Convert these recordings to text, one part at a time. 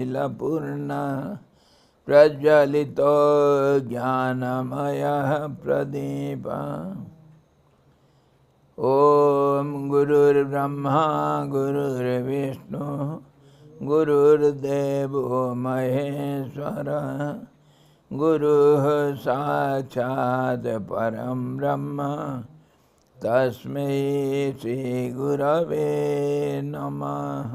नीलपूर्णा प्रज्वलितो ज्ञानमयः प्रदीप ॐ गुरुर्ब्रह्मा गुरुर्विष्णु गुरुर्देवो महेश्वरः गुरुः साक्षात् परं ब्रह्म तस्मै श्रीगुरवे नमः।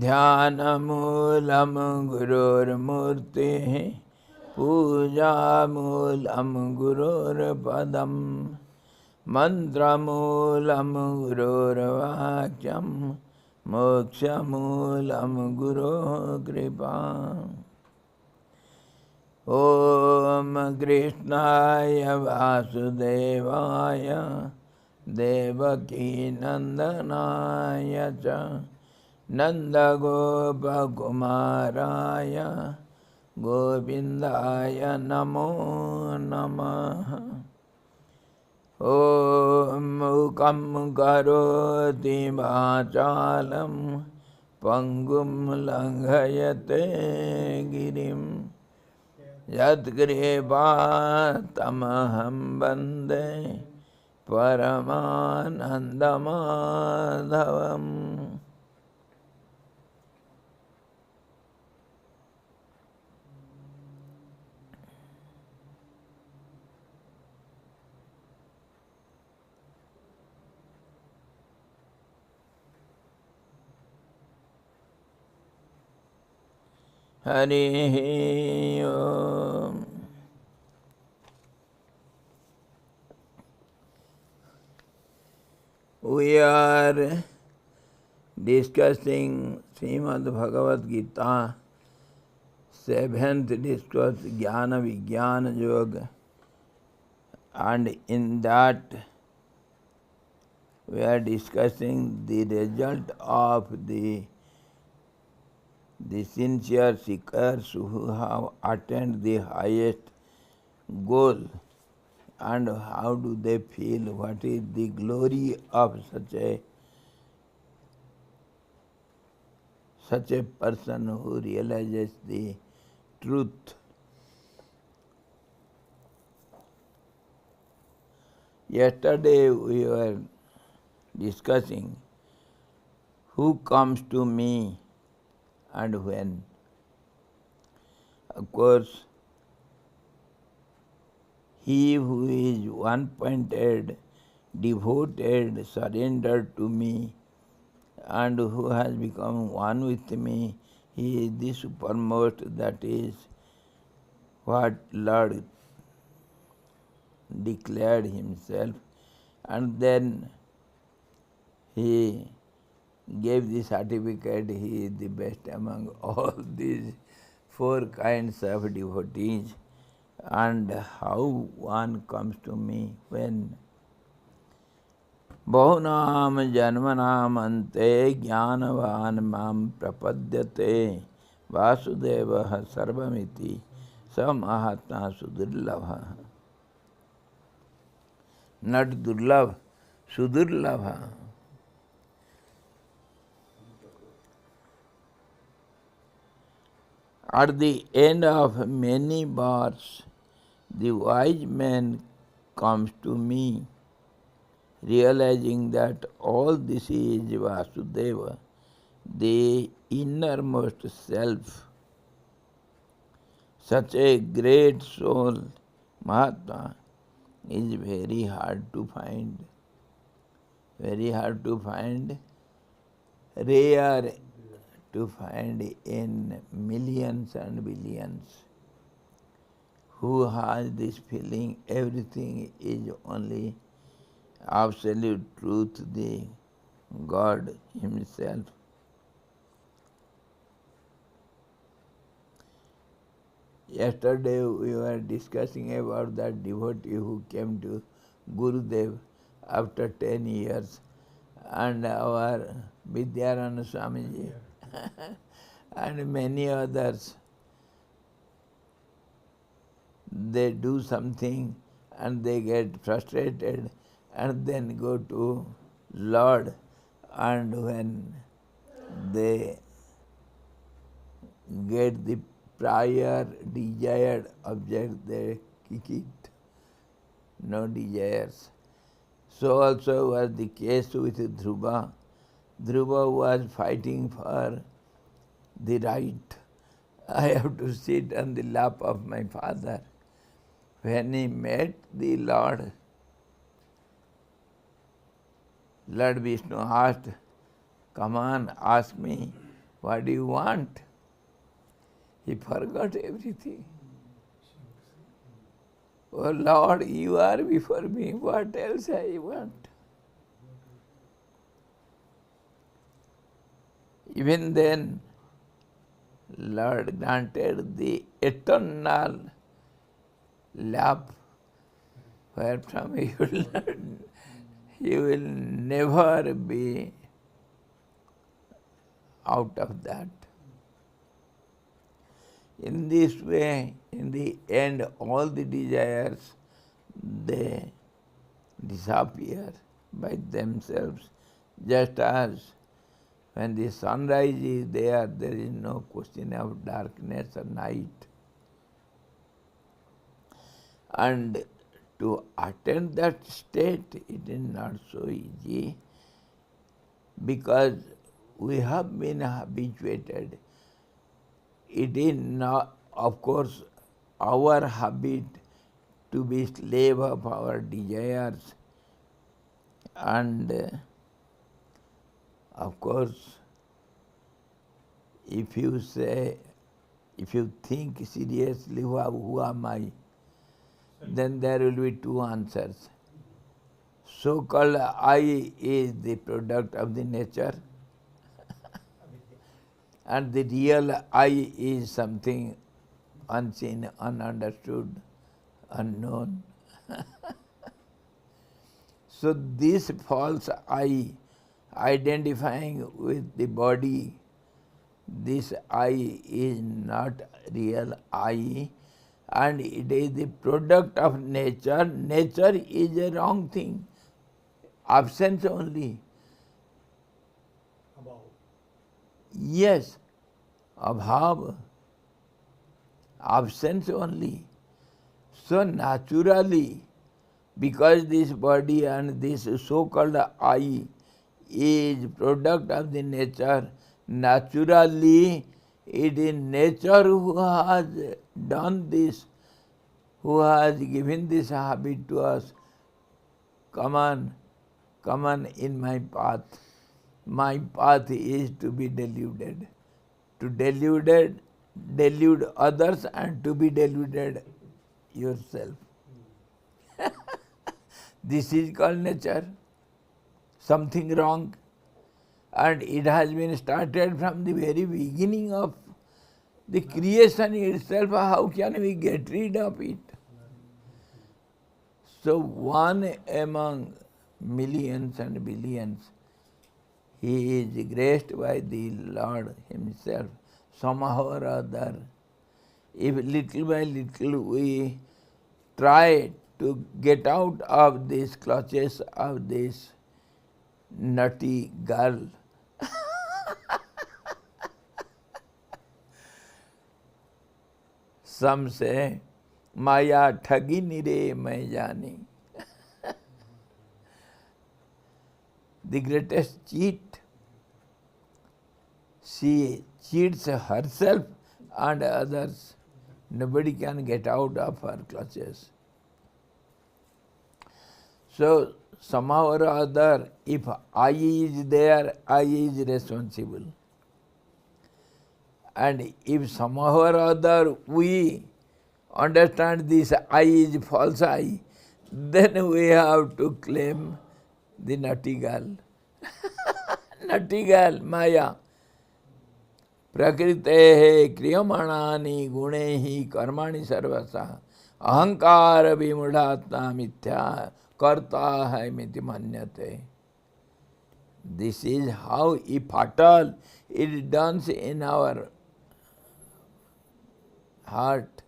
ध्यानमूलं गुरोर्मूर्तिः पूजामूलं गुरोर्पदं मन्त्रमूलं गुरोर्वाक्यं मोक्षमूलं गुरोः कृपा। ॐ कृष्णाय वासुदेवाय देवकीनन्दनाय च नन्दगोपकुमाराय गोविन्दाय नमो नमः। ॐ मूकं करोति वाचालं पङ्गुं लङ्घयते गिरिं यत्कृपातमहं वन्दे परमानन्दमाधवम्। हरिः ओम्। We are discussing Srimad Bhagavad Gita, 7th discourse, Jnana-Vijnana Yoga, and in that we are discussing the result of the sincere seekers who have attained the highest goal, and how do they feel, what is the glory of such a person who realizes the truth. Yesterday we were discussing who comes to me and when. Of course, he who is one-pointed, devoted, surrendered to me, and who has become one with me, he is the supermost. That is what Lord declared himself, and then he gave the certificate, he is the best among all these 4 kinds of devotees. And how one comes to me when Bahunam janmanam ante jnanavan mam prapadyate vasudevah sarvamiti samahatma sudurlabha. Not durlabh, sudurlabha. At the end of many births, the wise man comes to me, realizing that all this is Vasudeva, the innermost self. Such a great soul, Mahatma, is very hard to find. Very hard to find, rare to find in millions and billions. Who has this feeling everything is only absolute truth, the God himself. Yesterday we were discussing about that devotee who came to Gurudev after 10 years, and our Vidyarana Swamiji and many others. They do something and they get frustrated and then go to Lord, and when they get the prior desired object, they kick it, no desires. So also was the case with Dhruva. Dhruva was fighting for the right. I have to sit on the lap of my father. When he met the Lord, Lord Vishnu asked, "Come on, ask me, what do you want?" He forgot everything. "Oh Lord, you are before me, what else I want?" Even then, Lord granted the eternal lap, wherefrom you will never be out of that. In this way, in the end, all the desires, they disappear by themselves, just as when the sunrise is there, there is no question of darkness or night. And to attain that state, it is not so easy, because we have been habituated. It is not, of course, our habit to be slave of our desires. And of course, if you think seriously, who am I? Then there will be two answers. So-called I is the product of the nature, and the real I is something unseen, ununderstood, unknown. So this false I, identifying with the body, this I is not real I, and it is the product of nature. Nature is a wrong thing, absence only. Above. Yes, abhav, absence only. So naturally, because this body and this so-called I is product of the nature, naturally it is nature who has done this, who has given this habit to us. Come on in my path. My path is to be deluded. To delude others and to be deluded yourself. This is called nature. Something wrong. And it has been started from the very beginning of the creation itself. How can we get rid of it? So one among millions and billions, he is graced by the Lord himself, somehow or other. If little by little we try to get out of these clutches of this nutty girl, some say, Maya thagi nire mai jani. The greatest cheat. She cheats herself and others. Nobody can get out of her clutches. So somehow or other, if I is there, I is responsible. And if somehow or other we understand this I is false I, then we have to claim the nutty girl. Nutty girl, Maya. Prakritehe kriyamanani gunehi karmani sarvasa ahankara vimudhatma mithya karta hai miti manyate. This is how, if at all it dawns in our heart,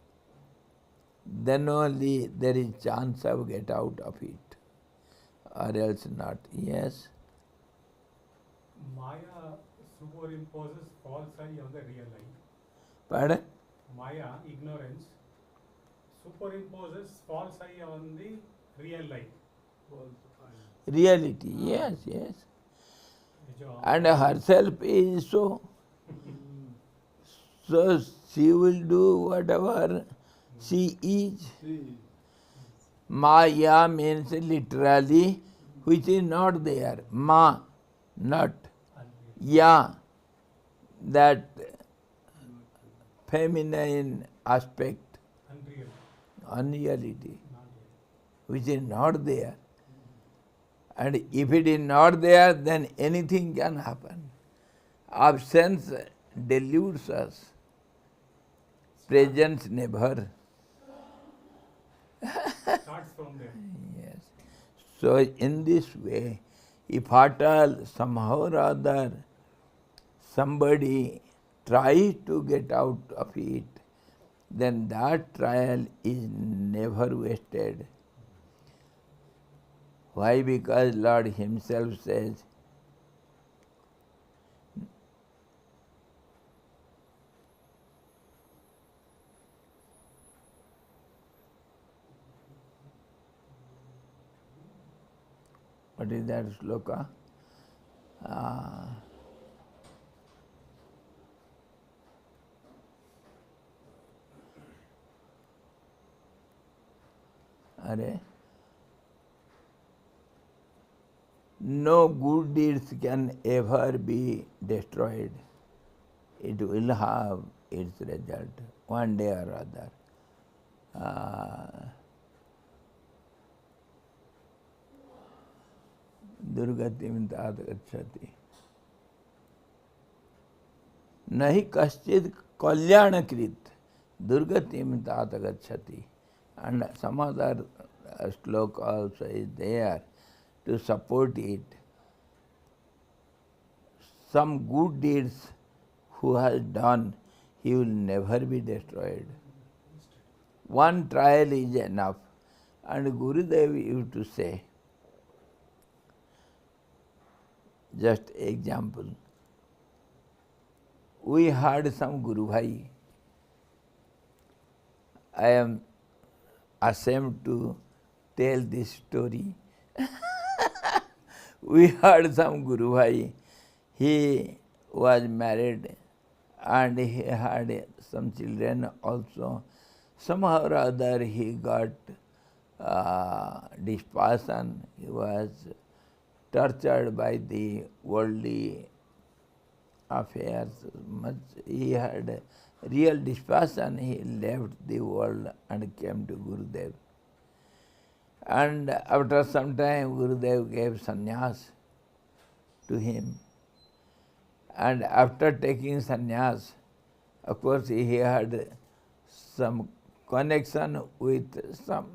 then only there is chance of get out of it, or else not. Yes? Maya superimposes false I on the real I. Pardon? Maya, ignorance, superimposes false I on the real I. Reality, yes, yes. जो And herself is so. So she will do whatever she is. Maya means literally which is not there. Ma, not. Ya, that feminine aspect, unreal, unreality, not real. which is not there. And if it is not there, then anything can happen. Absence deludes us. Presence never. Starts from there. Yes. So in this way, if at all somehow or other somebody tries to get out of it, then that trial is never wasted. Why? Because Lord Himself says, what is that sloka? Are no good deeds can ever be destroyed. It will have its result one day or other. दुर्गतिं तात गच्छति नहि कश्चित् कल्याणकृत दुर्गतिं तात गच्छति. And some other sloka also is there to support it. Some good deeds who has done, he will never be destroyed. One trial is enough. And Gurudev used to say, just example, we had some Guru Bhai. I am ashamed to tell this story. We had some Guru Bhai. He was married and he had some children also. Somehow or other he got dispassion. He was tortured by the worldly affairs. Much he had real dispassion. He left the world and came to Gurudev. And after some time, Gurudev gave sannyas to him. And after taking sannyas, of course, he had some connection with some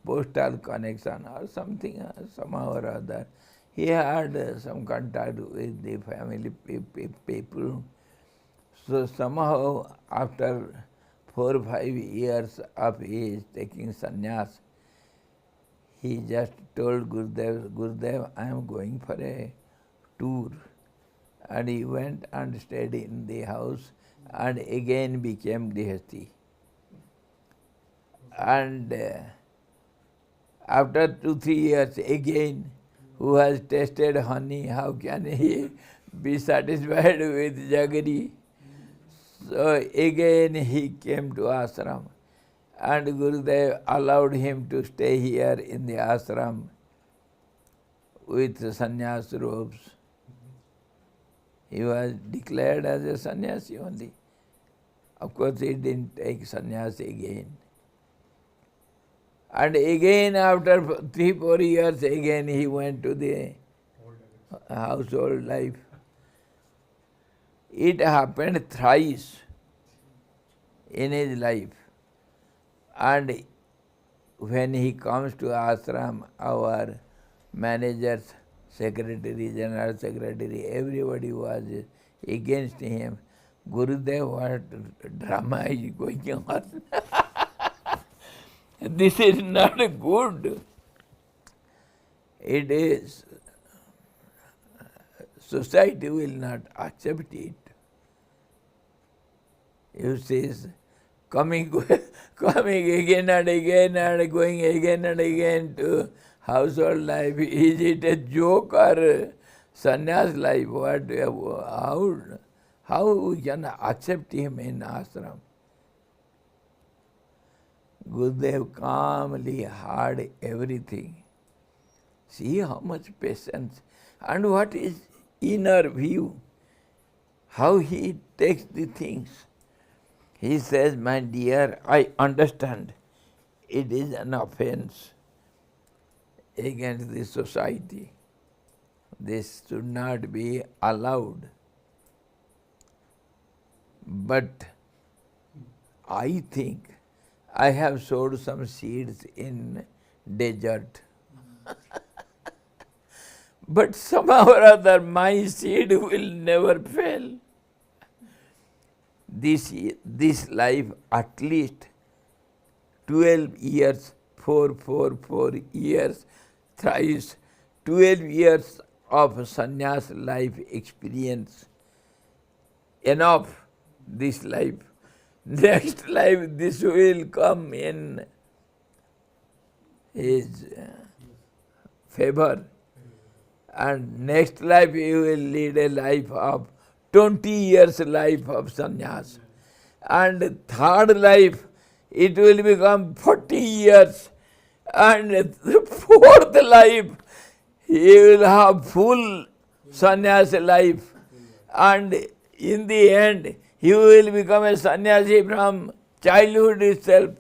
postal connection or something, somehow or other. He had some contact with the family people. So somehow after 4 or 5 years of his taking sannyas, he just told Gurudev, I am going for a tour. And he went and stayed in the house and again became grihasti. And after 2-3 years again, who has tasted honey, how can he be satisfied with jaggery? So again he came to ashram and Gurudev allowed him to stay here in the ashram with sannyas robes. He was declared as a sannyasi only. Of course he didn't take sannyas again. And again after 3-4 years again he went to the household life. It happened thrice in his life. And when he comes to ashram, our managers, secretary, general secretary, everybody was against him. Gurudev, what drama is going on? This is not good. it is, society will not accept it. You see, coming, coming again and going again and again to household life. Is it a joke or sannyas life? What? How we can accept him in ashram? Gurudev calmly heard everything. See how much patience and what is inner view, how he takes the things. He says, my dear, I understand it is an offense against the society. This should not be allowed. But I think I have sowed some seeds in desert. But somehow or other my seed will never fail. This life at least 12 years, 4 years, thrice 12 years of sannyas life experience. Enough this life. Next life this will come in his favor. And next life you will lead a life of 20 years life of sannyas. And third life it will become 40 years. And the fourth life he will have full sannyas life. And in the end he will become a sannyasi from childhood itself.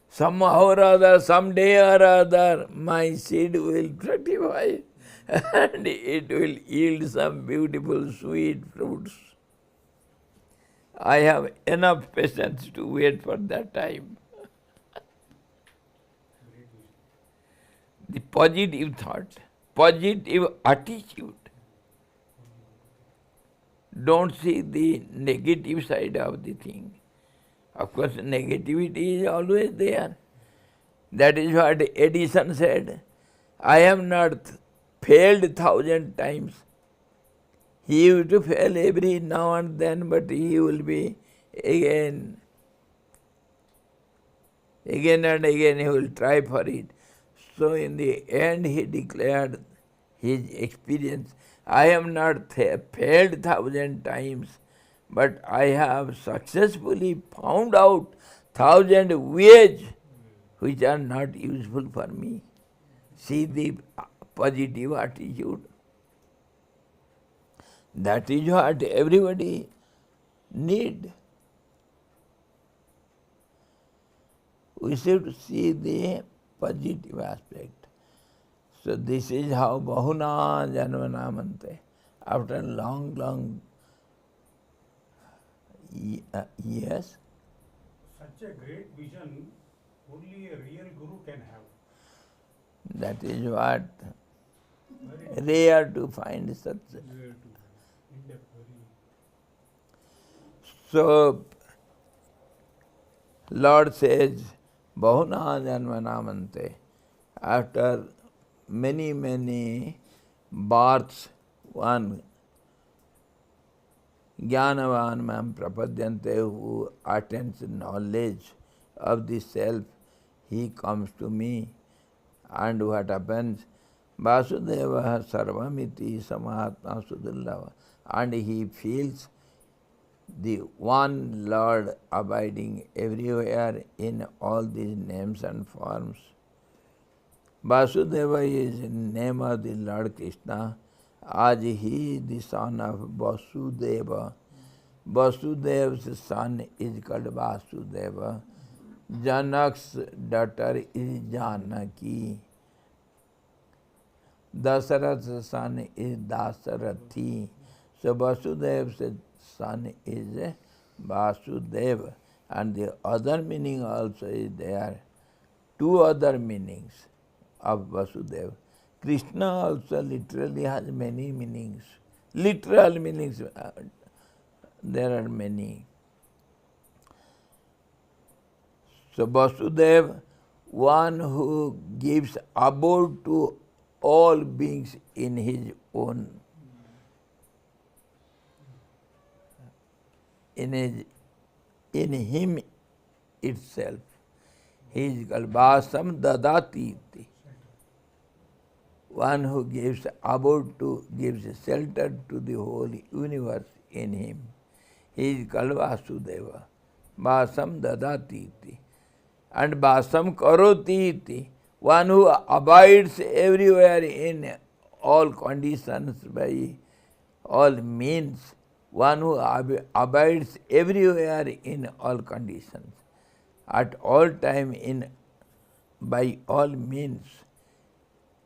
Somehow or other, someday or other, my seed will fructify and it will yield some beautiful sweet fruits. I have enough patience to wait for that time. The positive thought, positive attitude. Don't see the negative side of the thing. Of course, negativity is always there. That is what Edison said. I have not failed 1,000 times. He used to fail every now and then, but he will be again and again he will try for it. So in the end he declared his experience. I have not failed 1,000 times, but I have successfully found out 1,000 ways which are not useful for me. See the positive attitude. That is what everybody need. We should see the positive aspect. So this is how Bahuna Janmanamante, after long years. Such a great vision only a real guru can have. That is what rare to find such. So Lord says, Bahuna Janmanamante, after many births, one Jnana-Vijnana mam prapadyante, who attains knowledge of the self, he comes to me. And what happens? Vasudeva sarvamiti samahatma sudurlava. And he feels the one Lord abiding everywhere in all these names and forms. Vasudeva is the name of the Lord Krishna, as he is the son of Vasudeva. Vasudeva's son is called Vasudeva. Janak's daughter is Janaki. Dasarath's son is Dasarathi. So Vasudeva's son is Vasudeva. And the other meaning also is there. Two other meanings of Vasudeva. Krishna also literally has many meanings. Literal meanings, there are many. So Vasudeva, one who gives abode to all beings in his own, in him itself. He is called Vasam Dadati iti. One who gives abode to, gives shelter to the whole universe in him. He is called Vasudeva. Vasam Dadati iti. And Vasam Karoti iti. One who abides everywhere in all conditions by all means. One who abides everywhere in all conditions. At all time by all means.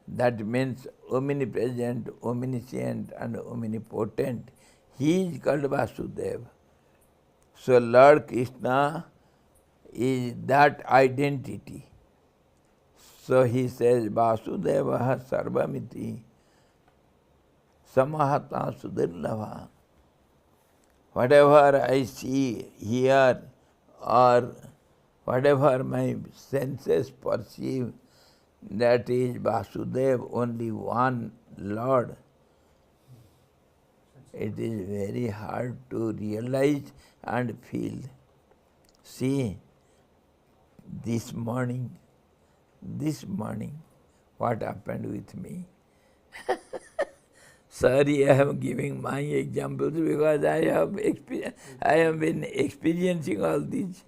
That means omnipresent, omniscient and omnipotent. He is called Vasudeva. So Lord Krishna is that identity. So he says, Vasudeva sarvamiti samahata sudirlava. Whatever I see, hear, or whatever my senses perceive, that is Vasudeva, only one Lord. It is very hard to realize and feel. See, this morning, what happened with me? Sorry, I am giving my examples because I have been experiencing all this.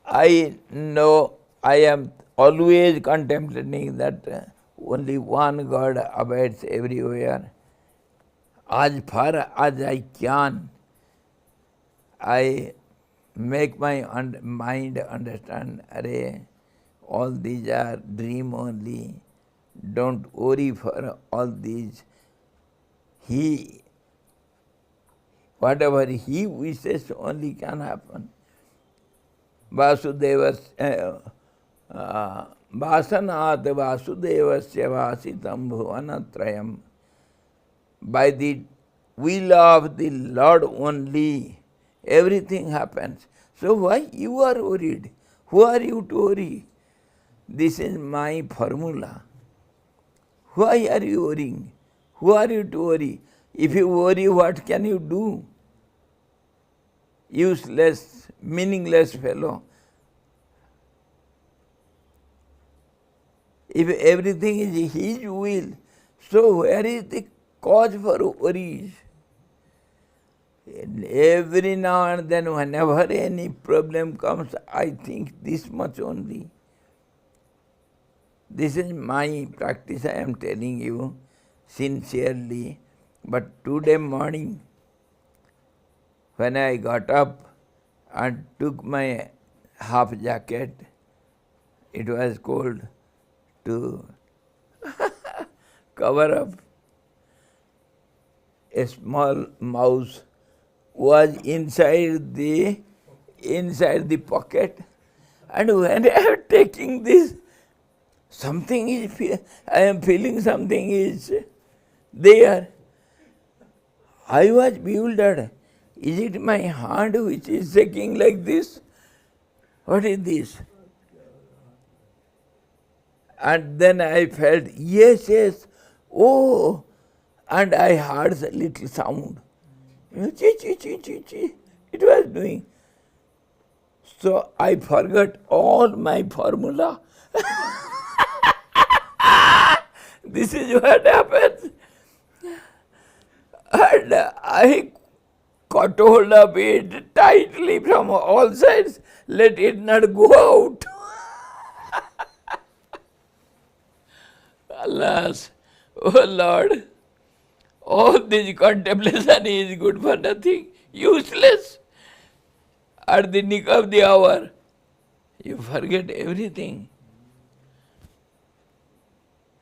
I know I am always contemplating that only one God abides everywhere. As far as I can, I make my mind understand, all these are dream only. Don't worry for all these. Whatever he wishes only can happen. Vasudevas Vasanat Vasudevasya Vasitam Bhuvanatrayam. By the will of the Lord only, everything happens. So why you are worried? Who are you to worry? This is my formula. Why are you worrying? Who are you to worry? If you worry, what can you do? Useless, meaningless fellow. If everything is his will, so where is the cause for worries? Every now and then, whenever any problem comes, I think this much only. This is my practice, I am telling you sincerely. But today morning, when I got up and took my half jacket, it was cold, to cover up, a small mouse was inside the pocket, and when I am taking this, I am feeling something is there. I was bewildered. Is it my hand which is shaking like this? What is this? And then I felt, yes, oh, and I heard a little sound. It was doing. So I forgot all my formula. This is what happens. And I caught hold of it tightly from all sides, let it not go out. Alas, oh Lord, all this contemplation is good for nothing, useless. At the nick of the hour, you forget everything.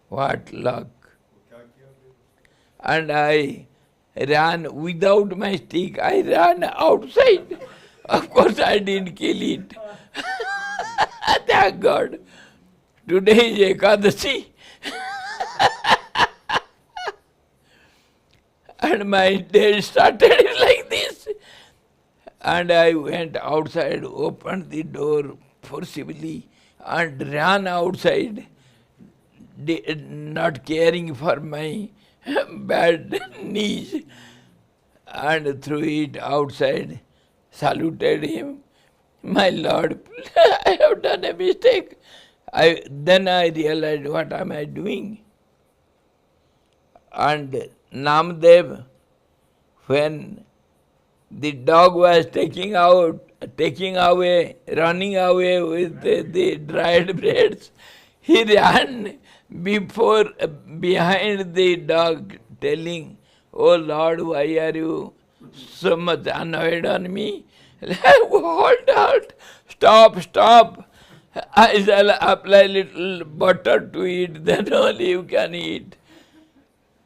What luck. And I ran without my stick, I ran outside. Of course I didn't kill it. Thank God. Today is Ekadashi. And my day started like this. And I went outside, opened the door forcibly and ran outside, not caring for my bad knees, and threw it outside, saluted him. My Lord, I have done a mistake. Then I realized, what am I doing? And Namdev, when the dog was taking away, running away with the dried breads, he ran behind the dog, telling, "Oh Lord, why are you so much annoyed on me? Hold, stop. I shall apply little butter to it, then only you can eat."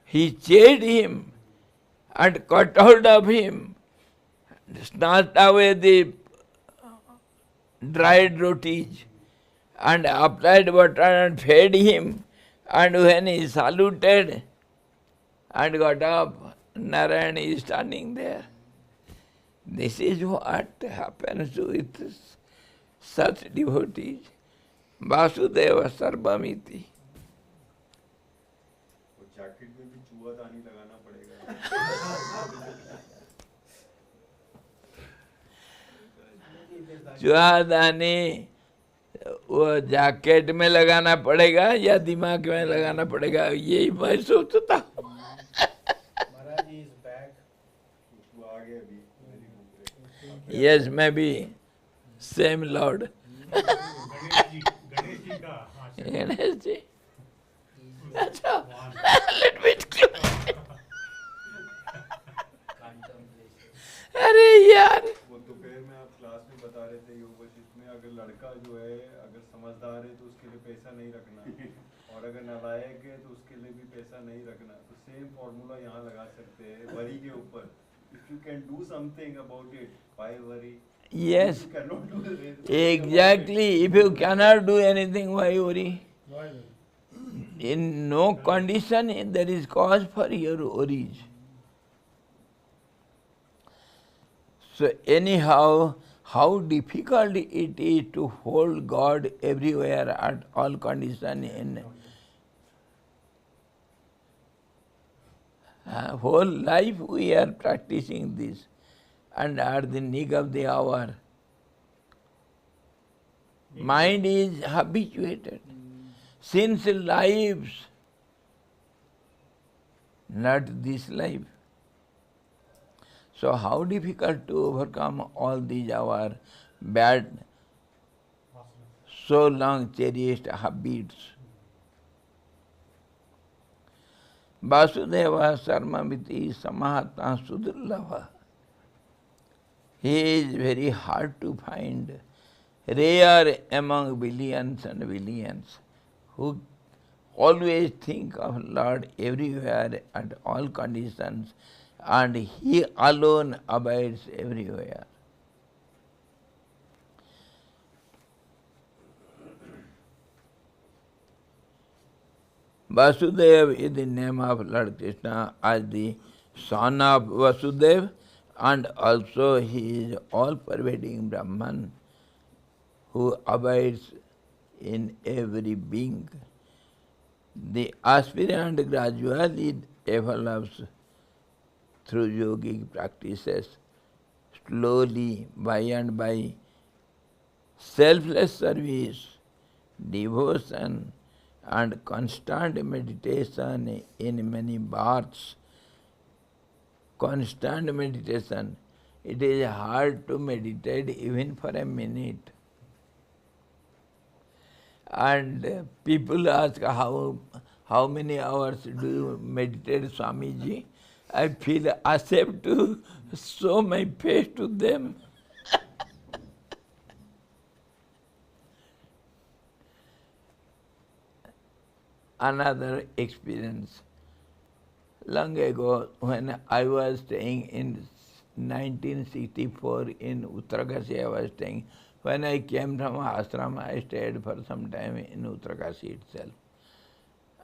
He chased him and cut hold of him, snatched away the dried rotis and applied butter and fed him. And when he saluted and got up, Narayan is standing there. This is what happens with such devotees. Vasudeva Sarvamiti. Jacket में भी चूहादानी लगाना पड़ेगा। चूहादानी वो jacket में लगाना पड़ेगा या दिमाग में लगाना पड़ेगा, यही मैं सोचता हूँ। Yes, maybe same Lord. Ganesh ji, अच्छा, let me close. अरे यार, वो दोपहर में आप क्लास में बता रहे थे योग वशिष्ठ में, अगर लड़का जो है अगर समझदार है तो उसके लिए पैसा नहीं रखना, और अगर नालायक है तो उसके लिए भी पैसा नहीं रखना। तो सेम फॉर्मूला यहाँ लगा सकते हैं वरी के ऊपर। If you can do something about it, why worry? yes, You cannot do it. exactly. If you cannot do anything, why worry? Why? In no condition there is cause for your worries. So anyhow, how difficult it is to hold God everywhere at all conditions. In whole life we are practicing this, and at the nick of the hour, mind is habituated. Since lives, not this life. So how difficult to overcome all these our bad, so long cherished habits. Vasudeva Sarmamiti Samahata Sudurlava. He is very hard to find, rare among billions and billions, who always think of Lord everywhere at all conditions, and He alone abides everywhere. Vasudeva is the name of Lord Krishna as the son of Vasudeva, and also He is all-pervading Brahman who abides in every being. The aspirant gradually develops through yogic practices, slowly, by and by, selfless service, devotion, and constant meditation in many births. Constant meditation. It is hard to meditate even for a minute. And people ask, how many hours do you meditate, Swamiji? I feel ashamed to show my face to them. Another experience. Long ago, when I was staying in 1964 in Uttarakashi, I was staying. When I came from ashram, I stayed for some time in Uttarakashi itself.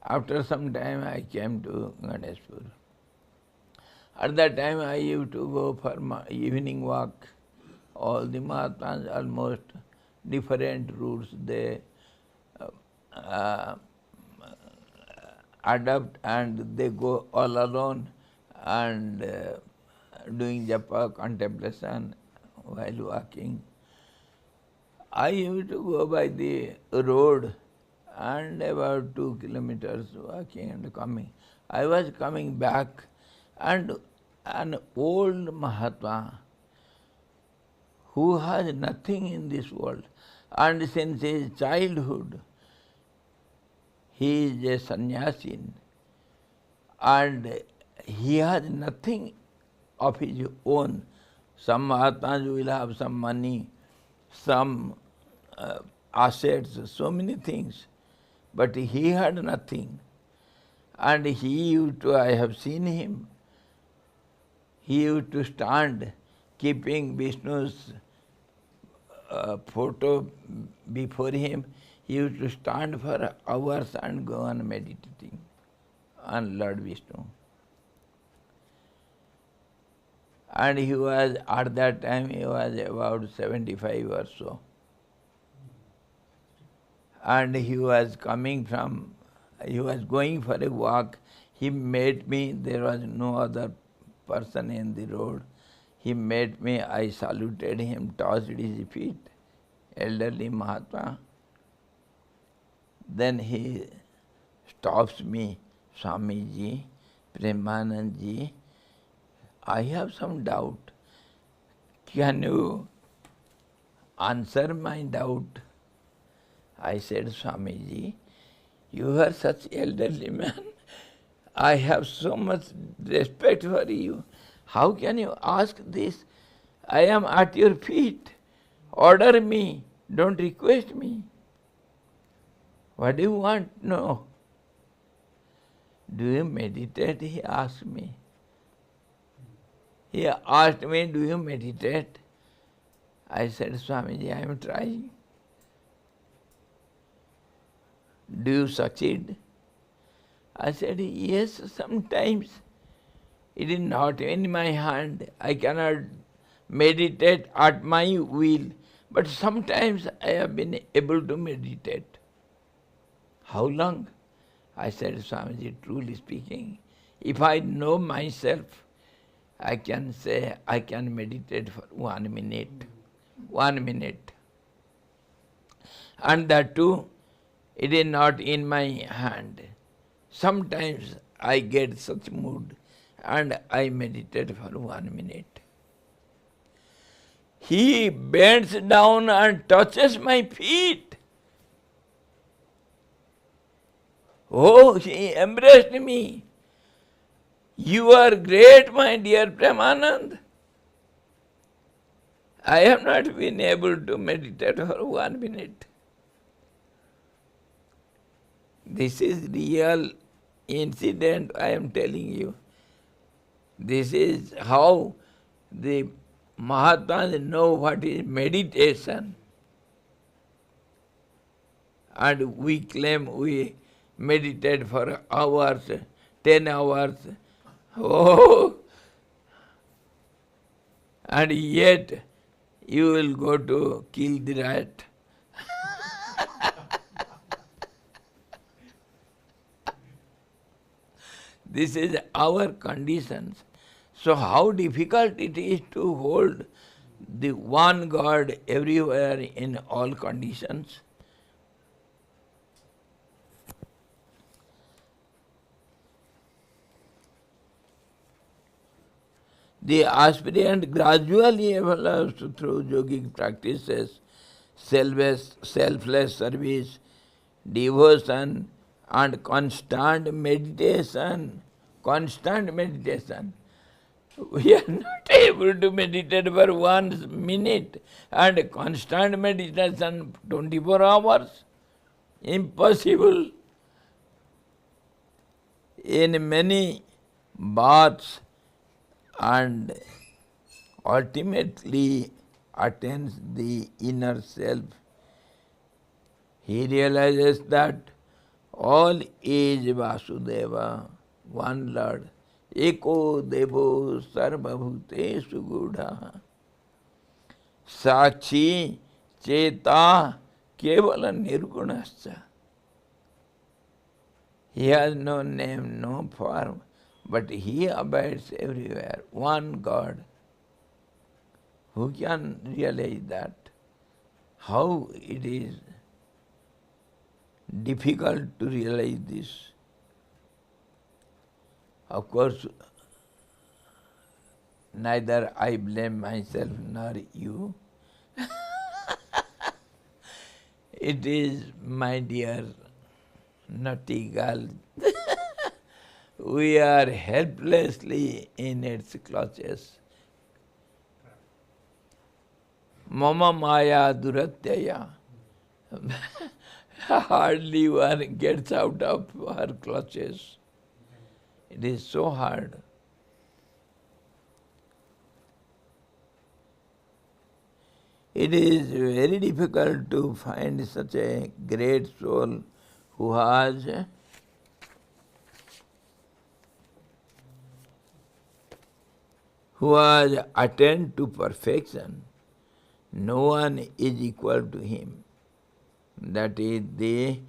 After some time, I came to Ganeshpur. At that time, I used to go for my evening walk. All the Mahatmas, almost different routes, they adopt and they go all alone and doing japa, contemplation while walking. I used to go by the road and about 2 kilometers walking and coming. I was coming back and an old Mahatma who has nothing in this world, and since his childhood he is a sannyasi and he has nothing of his own. Some Mahatmas will have some money, some assets, so many things, but he had nothing. And he used to, I have seen him, he used to stand keeping Vishnu's photo before him. He used to stand for hours and go on meditating on Lord Vishnu. And he was, at that time, he was about 75 or so. And he was coming from, he was going for a walk. He met me, there was no other person in the road. He met me, I saluted him, tossed his feet, elderly Mahatma. Then he stops me, Swamiji, Premanandji, I have some doubt. Can you answer my doubt? I said, Swamiji, you are such elderly man. I have so much respect for you. How can you ask this? I am at your feet. Order me. Don't request me. What do you want? No. Do you meditate? He asked me. He asked me, do you meditate? I said, Swamiji, I am trying. Do you succeed? I said, yes, sometimes. It is not in my hand. I cannot meditate at my will. But sometimes I have been able to meditate. How long? I said, Swamiji, truly speaking, if I know myself, I can say I can meditate for 1 minute. 1 minute. And that too, it is not in my hand. Sometimes I get such mood and I meditate for 1 minute. He bends down and touches my feet. Oh, he embraced me. You are great, my dear Premanand. I have not been able to meditate for 1 minute. This is real incident I am telling you. This is how the Mahatmas know what is meditation. And we claim we meditate for hours, 10 hours. Oh! And yet you will go to kill the rat. This is our conditions. So how difficult it is to hold the one God everywhere in all conditions. The aspirant gradually evolves through yogic practices, selfless service, devotion, and constant meditation. Constant meditation. We are not able to meditate for 1 minute, and constant meditation 24 hours. Impossible. In many baths, and ultimately attains the inner self. He realizes that all is Vasudeva, one Lord. Eko Devo Sarvabhutesu Gudha. Sakshi Cheta Kevala Nirgunascha. He has no name, no form, but he abides everywhere. One God. Who can realize that? How it is difficult to realize this. Of course, neither I blame myself nor you. It is, my dear naughty girl, we are helplessly in its clutches. Mama Maya Duratyaya. Hardly one gets out of her clutches. It is so hard. It is very difficult to find such a great soul who has attained to perfection. No one is equal to him. That is the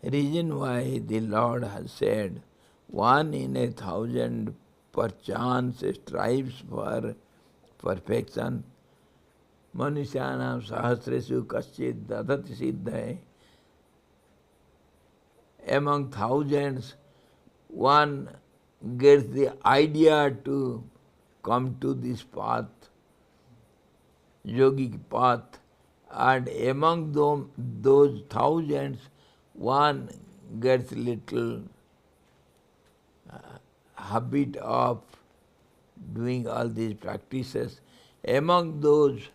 reason why the Lord has said, 1 in 1,000 perchance strives for perfection. Manusyanam sahasresu kaschid dadati siddhai. Among thousands, one gets the idea to come to this path, yogic path, and among those thousands, one gets little habit of doing all these practices. Among those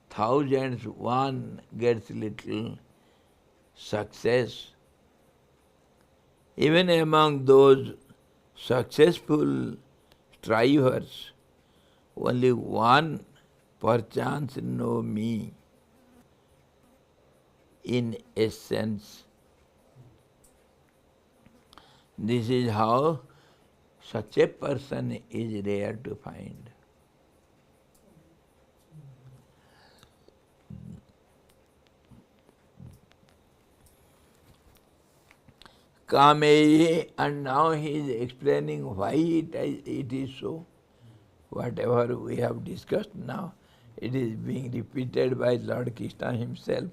thousands, one gets little success. Even among those successful strivers, only one perchance know me in essence. This is how such a person is rare to find. Kameyi, and now he is explaining why it is so. Whatever we have discussed now, it is being repeated by Lord Krishna himself.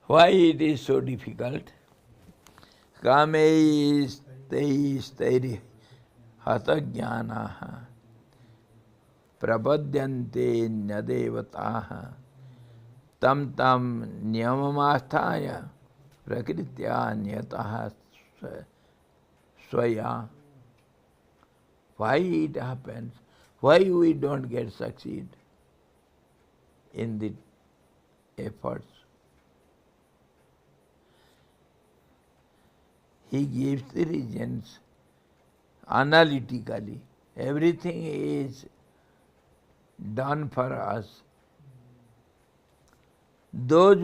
Why it is so difficult? Kameyi stairi hata jnanaha prapadyante nyadevataha tam tam niyamamasthaya prakritya niyataha swaya. Why it happens? Why we don't get succeed in the efforts? He gives the reasons analytically. Everything is done for us. Those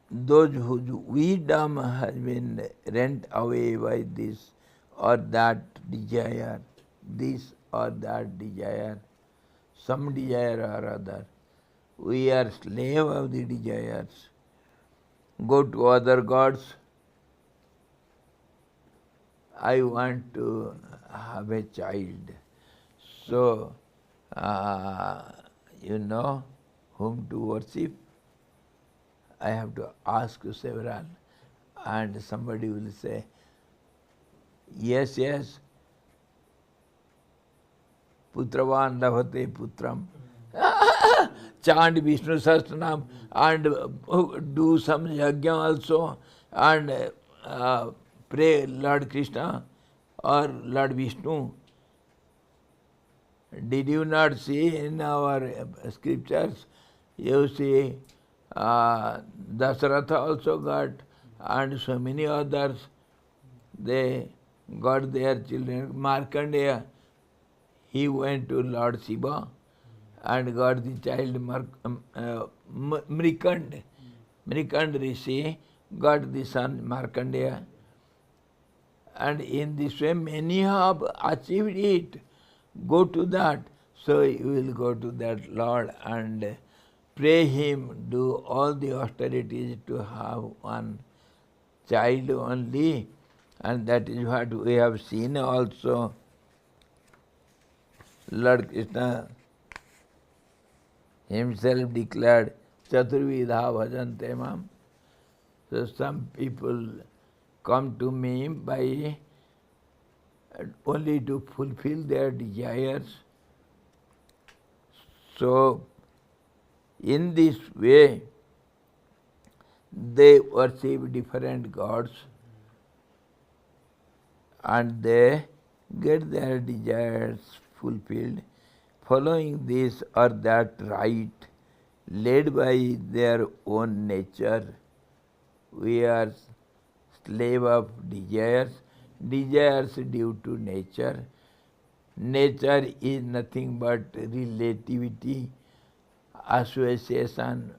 whose wisdom has been rent away by this or that desire, this or that desire, some desire or other. We are slave of the desires. Go to other gods. I want to have a child. So, you know whom to worship. I have to ask several, and somebody will say, yes, yes, putravan lavate putram. Chant Vishnu Sahasranam and do some yajna also, and pray Lord Krishna or Lord Vishnu. Did you not see in our scriptures? You see Dasharatha also got, and so many others, they got their children. Markandeya, he went to Lord Shiva and got the child Mrikand. Mrikand Rishi got the son Markandeya. And in this way many have achieved it. Go to that. So you will go to that Lord and pray him, do all the austerities to have one child only, and that is what we have seen also. Lord Krishna himself declared, Chaturvidha bhajante mam. So some people come to me by only to fulfill their desires. So in this way, they worship different gods and they get their desires fulfilled, following this or that right, led by their own nature. We are slave of desires, desires due to nature. Nature is nothing but relativity, association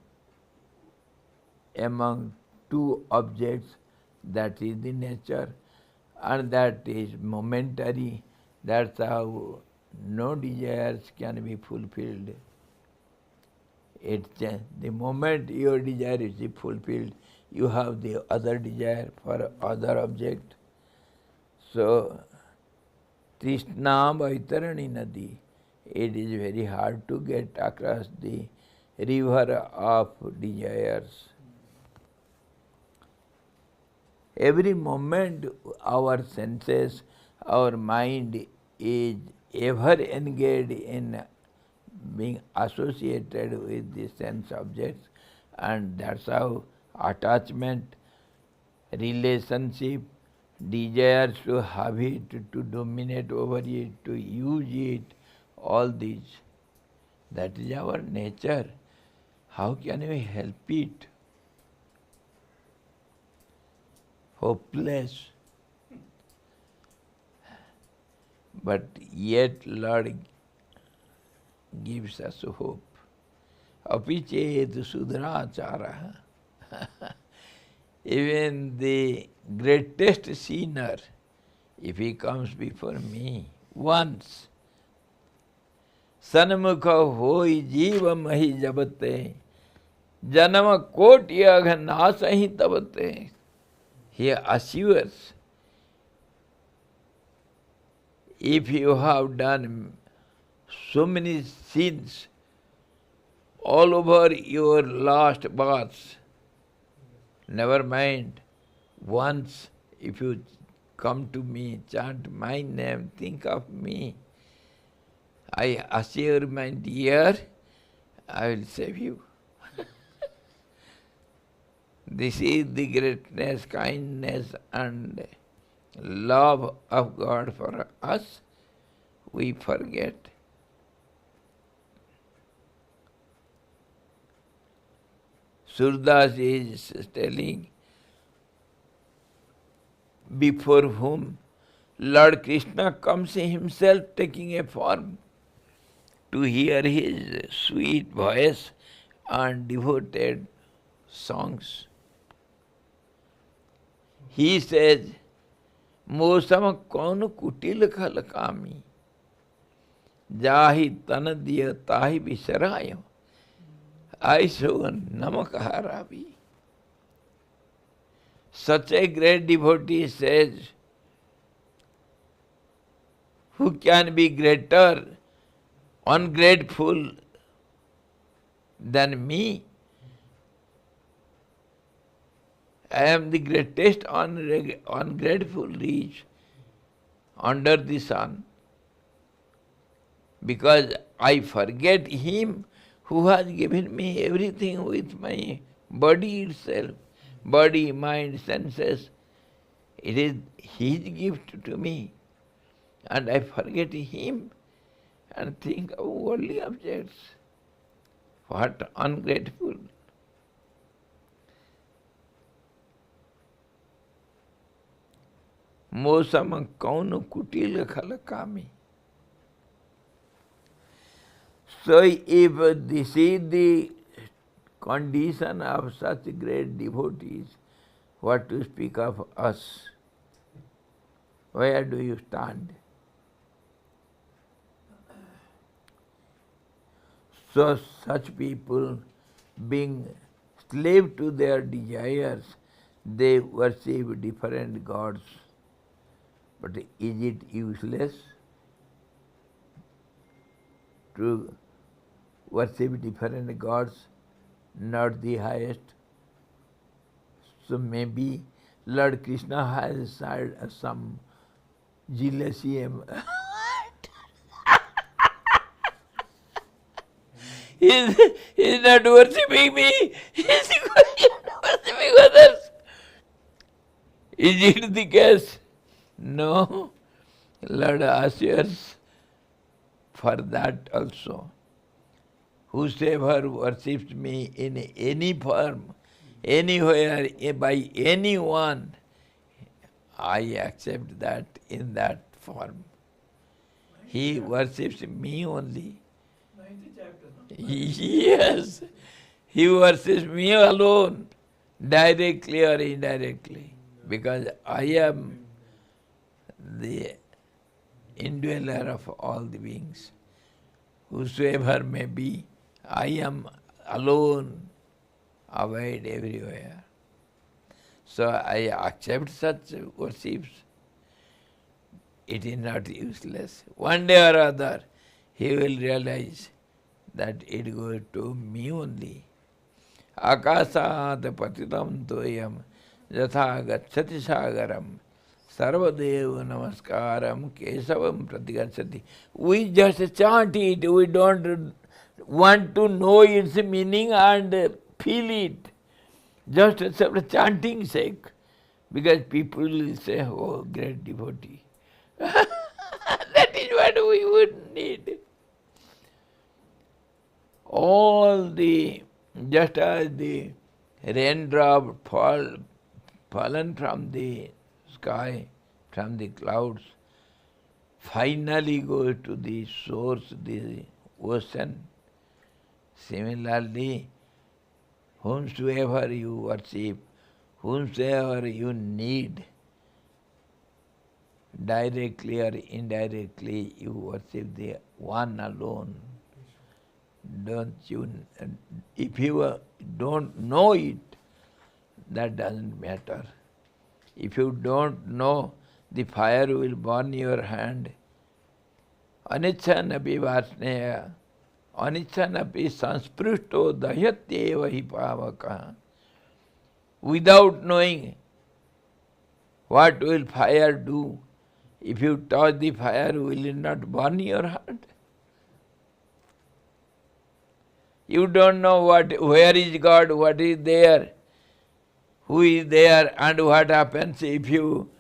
among two objects, that is the nature, and that is momentary. That's how no desires can be fulfilled. The moment your desire is fulfilled, you have the other desire for other object. So, Trishna Vaitarani Nadi, it is very hard to get across the river of desires. Every moment our senses, our mind is ever engaged in being associated with the sense objects, and that's how attachment, relationship, desires to have it, to dominate over it, to use it, all these. That is our nature. How can we help it? Hopeless. But yet Lord gives us hope. Apichet sudrachara. Even the greatest sinner, if he comes before me once, Sanmukha hoi jiva mahi jabate, janama koti agha nasahi tabate. He assures, if you have done so many sins all over your last births, never mind, once if you come to me, chant my name, think of me, I assure, my dear, I will save you. This is the greatness, kindness and love of God for us. We forget. Surdas is telling, before whom Lord Krishna comes himself taking a form to hear his sweet voice and devoted songs. He says, Mosam kaun kutil khal kami, jahi tan diya tahi bisarayo, I so namakaharavi. Such a great devotee says, who can be greater, ungrateful than me? I am the greatest ungrateful wretch under the sun, because I forget him who has given me everything with my body itself, body, mind, senses. It is his gift to me, and I forget him and think of worldly objects. What ungrateful! Mosam kaunu kutil khalakami. So if this is the condition of such great devotees, what to speak of us? Where do you stand? So such people, being slave to their desires, they worship different gods. But is it useless to worship different gods, not the highest? So maybe Lord Krishna has some jealousy. He's not worshipping me, he's worshipping others. Is it the case? No. Lord assures for that also. Whosoever worships me in any form, anywhere, by anyone, I accept that in that form. He worships me only. 90th chapter, no? Yes, he worships me alone, directly or indirectly, because I am the indweller of all the beings. Whosoever may be, I am alone, away everywhere. So I accept such worships. It is not useless. One day or other, he will realize that it goes to me only. Akasat patitam toyam yatha gacchati sagaram sarvadev namaskaram kesavam pratigacchati. We just chant it, we don't want to know its meaning and feel it. Just for chanting sake. Because people will say, oh, great devotee. That is what we would need. All the, just as the raindrop fallen from the sky, from the clouds, finally goes to the source, the ocean. Similarly, whomsoever you worship, whomsoever you need, directly or indirectly, you worship the one alone. Don't you? If you don't know it, that doesn't matter. If you don't know, the fire will burn your hand. Anicchanapi vasneya, anicchanapi sansprushto dahyateva hi pavaka. Without knowing what will fire do, if you touch the fire, will it not burn your hand? You don't know where is God, what is there, who is there, and what happens if you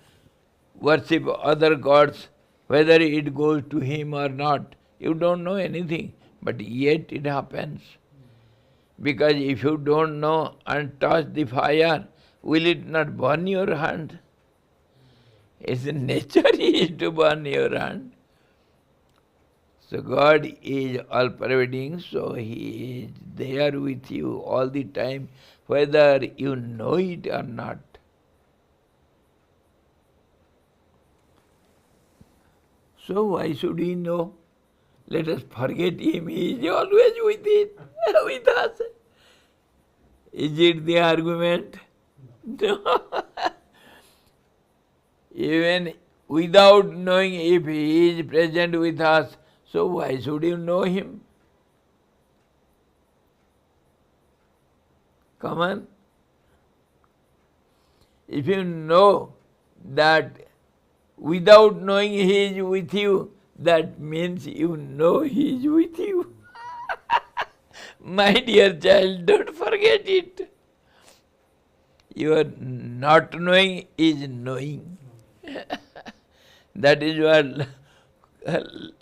worship other gods, whether it goes to him or not. You don't know anything, but yet it happens. Because if you don't know and touch the fire, will it not burn your hand? Its nature is to burn your hand. So God is all-pervading, so He is there with you all the time, whether you know it or not. So why should we know? Let us forget Him, He is always with us. Is it the argument? No. Even without knowing if He is present with us, so why should you know Him? Come on. If you know that without knowing He is with you, that means you know He is with you. My dear child, don't forget it. Your not knowing is knowing. That is what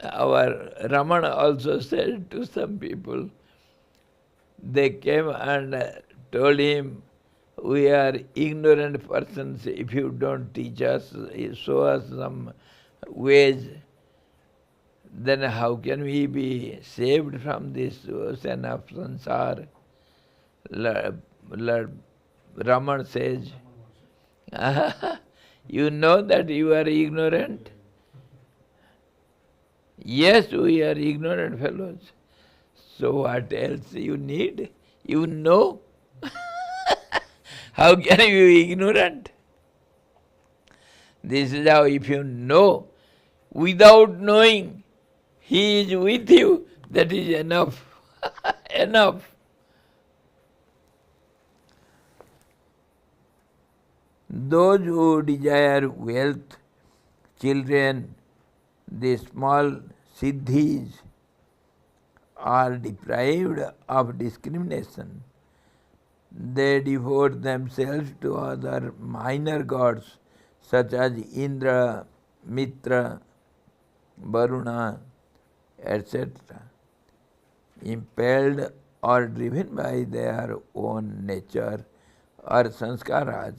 our Ramana also said to some people. They came and told him, we are ignorant persons, if you don't teach us, show us some ways, then how can we be saved from this ocean of sansar? Lord Raman says, you know that you are ignorant? Yes, we are ignorant fellows. So what else you need? You know. How can you be ignorant? This is how, if you know, without knowing, He is with you, that is enough. Enough. Those who desire wealth, children, the small siddhis, are deprived of discrimination. They devote themselves to other minor gods such as Indra, Mitra, Varuna, etc., impelled or driven by their own nature or sanskaras,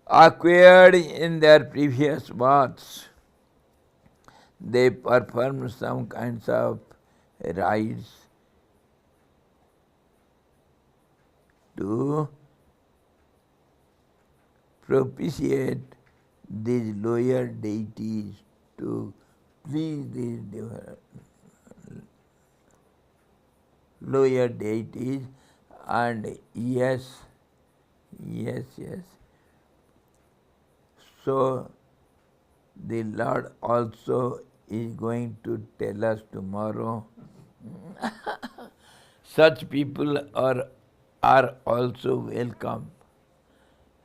acquired in their previous births. They perform some kinds of rites to propitiate these lower deities, to please these lower deities, and yes. So the Lord also is going to tell us tomorrow. Such people are also welcome.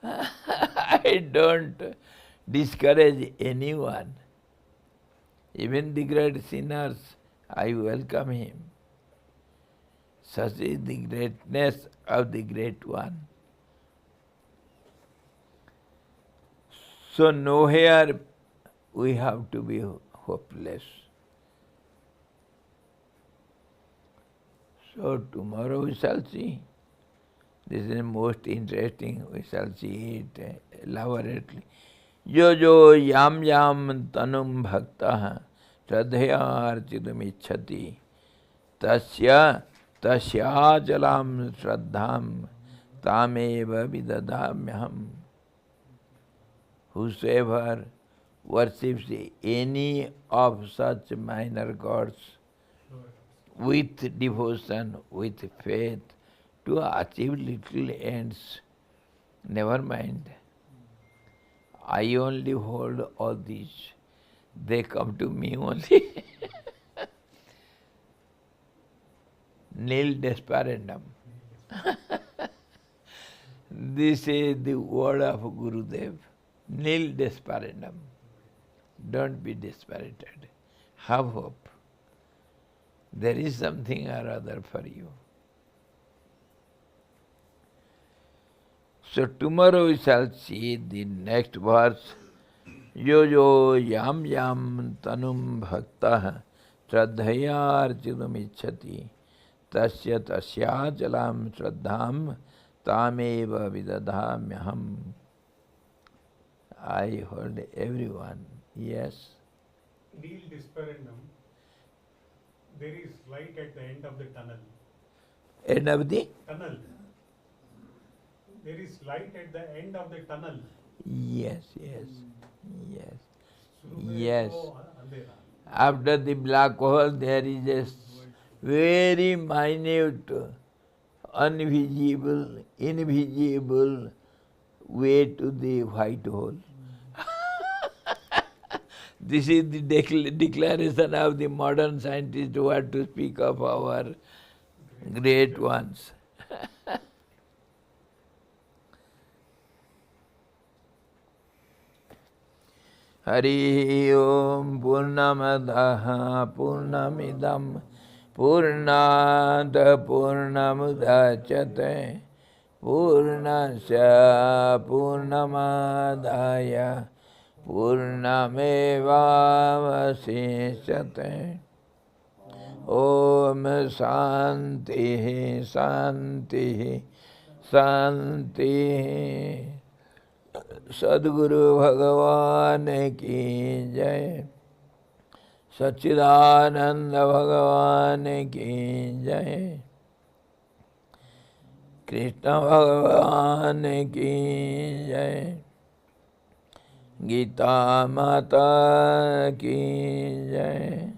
I don't discourage anyone. Even the great sinners, I welcome him. Such is the greatness of the Great One. So nowhere we have to be hopeless. So tomorrow we shall see. This is most interesting. We shall see it elaborately. Jo yam tanum bhakta shraddhaya architumicchati tasya tasyajalam shraddham tameva vidadamyaham. Whosoever worships any of such minor gods with devotion, with faith, to achieve little ends, never mind. I only hold all these. They come to me only. Nil desperandum. This is the word of Gurudev. Nil desperandum. Don't be dispirited. Have hope. There is something or other for you. So tomorrow we shall see the next verse. Yo yam tanum bhakta shraddhaya architum ichchati tasya tasyachalam shraddham tameva vidadhamyaham. I hold everyone. Yes. Nil desperandum. There is light at the end of the tunnel. End of the Tunnel. There is light at the end of the tunnel. yes. शुरू में Yes. तो अंधेरा. After the black hole there is a very minute, invisible way to the white hole. This is the declaration of the modern scientists who are to speak of our great ones. Hari Om Purnamadaha Purnamidam Purnada Purnamudachyate Purnasya Purnamadaya Purnamevavasishyate. Om Shanti Shanti Shanti. Sadguru Bhagavan ki jai. Satchidananda Bhagavan ki jai. Krishna Bhagavan ki jai. Gita Mata ki jai.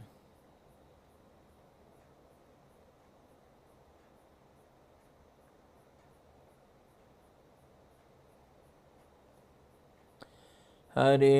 Hare